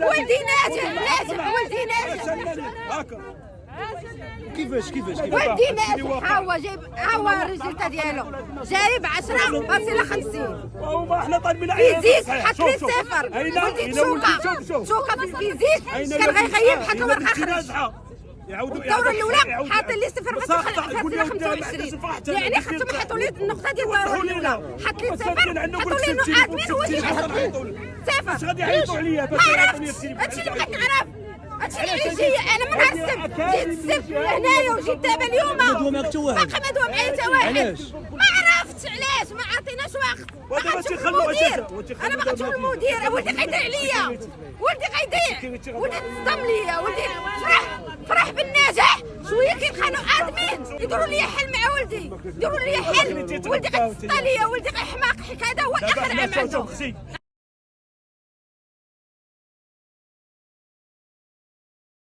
ولدي ناجح ولدي ناجح كيفاش ولدي ناجح ها هو الريزلتا ديالو جايب 10.50 وما احنا طالبين فيزيك حط لي صفر ولدي تشوكه في الفيزيك كان غيغيب حتى ما خرج الدورة الأولى حاط لي صفر حط لي 25 يعني خصهم يحطوا لي النقطة ديال الدورة الأولى حط لي صفر حطوا لي نقاط من هو اللي يحط لي صفر غادي يعيطوا عليا ما عرفتش هادشي اللي بغيت نعرف هادشي اللي جاي انا من نهار السبت جيت السبت هنايا وجيت دابا اليوم باقي ما دوا معايا حتى واحد ما عرفتش علاش ما عطيناش وقت ما غنشوف المدير انا ما غنشوف المدير ولدي غيضيع عليا ولدي غيضيع ولدي تصدم ليا ولدي فرح بالنجاح شويه كيتخانقوا ادمين يديروا لي حل مع ولدي يديروا لي حل ولدي غيتسطى ليا ولدي غيحماق هذا هو اخر عام عنده